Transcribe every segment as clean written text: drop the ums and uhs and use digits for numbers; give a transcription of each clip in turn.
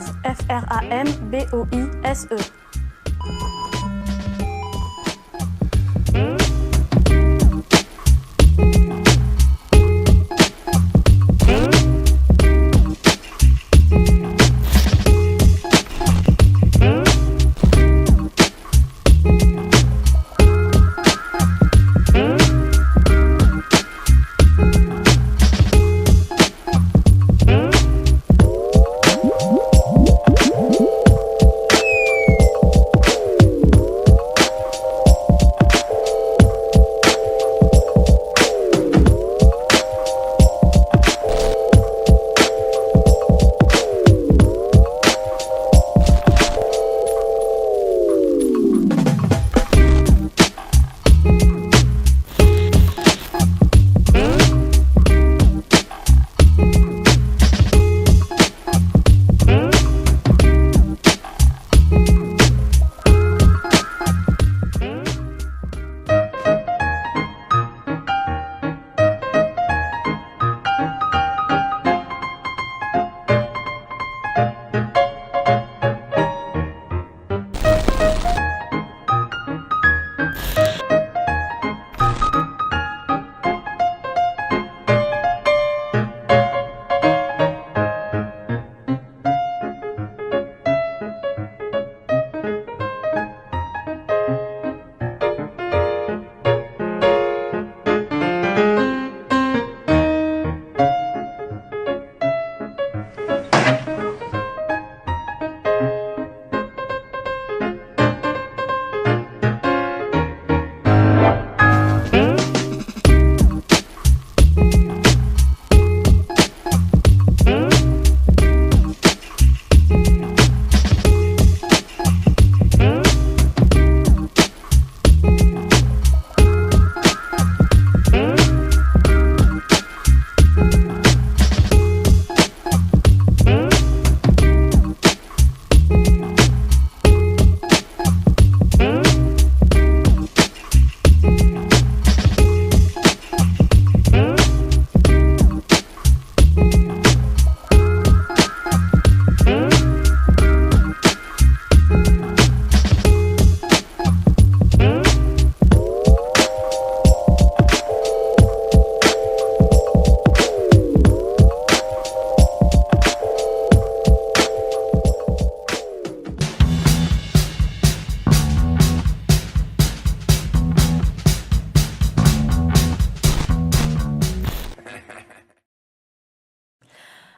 Framboise, F-R-A-M-B-O-I-S-E.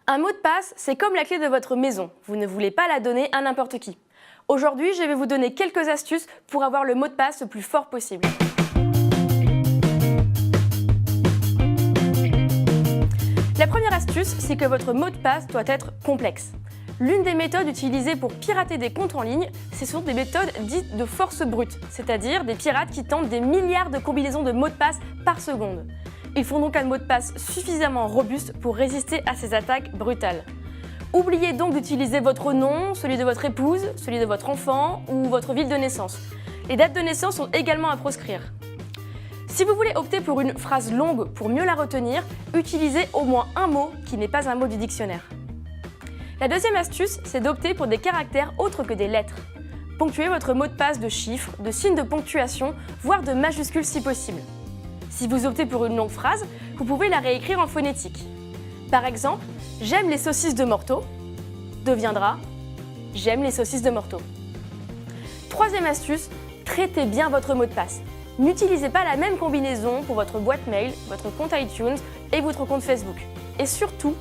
Un mot de passe, c'est comme la clé de votre maison. Vous ne voulez pas la donner à n'importe qui. Aujourd'hui, je vais vous donner quelques astuces pour avoir le mot de passe le plus fort possible. La première astuce, c'est que votre mot de passe doit être complexe. L'une des méthodes utilisées pour pirater des comptes en ligne, ce sont des méthodes dites de force brute, c'est-à-dire des pirates qui tentent des milliards de combinaisons de mots de passe par seconde. Il faut donc un mot de passe suffisamment robuste pour résister à ces attaques brutales. Oubliez donc d'utiliser votre nom, celui de votre épouse, celui de votre enfant ou votre ville de naissance. Les dates de naissance sont également à proscrire. Si vous voulez opter pour une phrase longue pour mieux la retenir, utilisez au moins un mot qui n'est pas un mot du dictionnaire. La deuxième astuce, c'est d'opter pour des caractères autres que des lettres. Ponctuez votre mot de passe de chiffres, de signes de ponctuation, voire de majuscules si possible. Si vous optez pour une longue phrase, vous pouvez la réécrire en phonétique. Par exemple, « J'aime les saucisses de Morteau » deviendra « J'aime les saucisses de Morteau ». Troisième astuce, traitez bien votre mot de passe. N'utilisez pas la même combinaison pour votre boîte mail, votre compte iTunes et votre compte Facebook. Et surtout,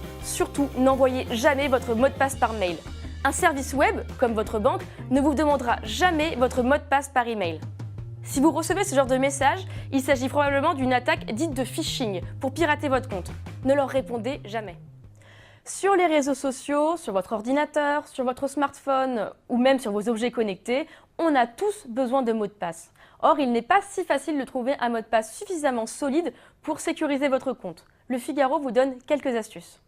n'envoyez jamais votre mot de passe par mail. Un service web, comme votre banque, ne vous demandera jamais votre mot de passe par email. Si vous recevez ce genre de message, il s'agit probablement d'une attaque dite de phishing pour pirater votre compte. Ne leur répondez jamais. Sur les réseaux sociaux, sur votre ordinateur, sur votre smartphone ou même sur vos objets connectés, on a tous besoin de mots de passe. Or, il n'est pas si facile de trouver un mot de passe suffisamment solide pour sécuriser votre compte. Le Figaro vous donne quelques astuces.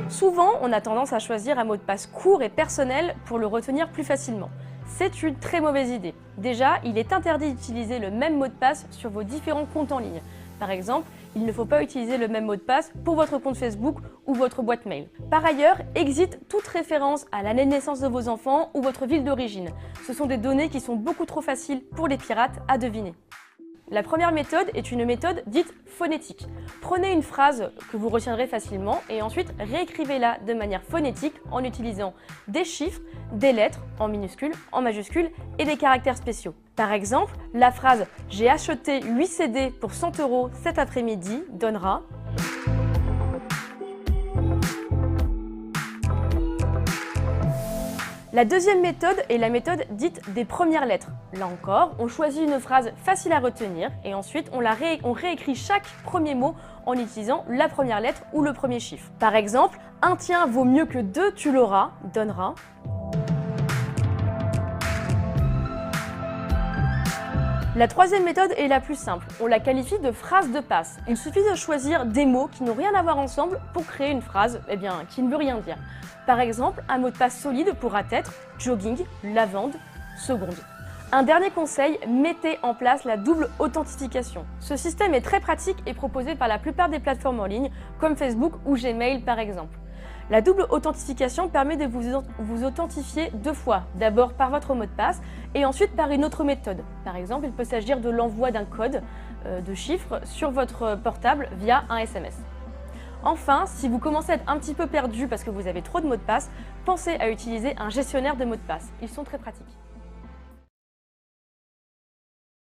Souvent, on a tendance à choisir un mot de passe court et personnel pour le retenir plus facilement. C'est une très mauvaise idée. Déjà, il est interdit d'utiliser le même mot de passe sur vos différents comptes en ligne. Par exemple, il ne faut pas utiliser le même mot de passe pour votre compte Facebook ou votre boîte mail. Par ailleurs, exit toute référence à l'année de naissance de vos enfants ou votre ville d'origine. Ce sont des données qui sont beaucoup trop faciles pour les pirates à deviner. La première méthode est une méthode dite phonétique. Prenez une phrase que vous retiendrez facilement et ensuite réécrivez-la de manière phonétique en utilisant des chiffres, des lettres en minuscules, en majuscules et des caractères spéciaux. Par exemple, la phrase « J'ai acheté 8 CD pour 100 € cet après-midi » donnera La deuxième méthode est la méthode dite des premières lettres. Là encore, on choisit une phrase facile à retenir et ensuite on réécrit chaque premier mot en utilisant la première lettre ou le premier chiffre. Par exemple, un tien vaut mieux que deux, tu l'auras donnera. La troisième méthode est la plus simple. On la qualifie de phrase de passe. Il suffit de choisir des mots qui n'ont rien à voir ensemble pour créer une phrase qui ne veut rien dire. Par exemple, un mot de passe solide pourra être jogging, lavande, seconde. Un dernier conseil, mettez en place la double authentification. Ce système est très pratique et proposé par la plupart des plateformes en ligne, comme Facebook ou Gmail par exemple. La double authentification permet de vous authentifier deux fois, d'abord par votre mot de passe et ensuite par une autre méthode. Par exemple, il peut s'agir de l'envoi d'un code de chiffres sur votre portable via un SMS. Enfin, si vous commencez à être un petit peu perdu parce que vous avez trop de mots de passe, pensez à utiliser un gestionnaire de mots de passe. Ils sont très pratiques.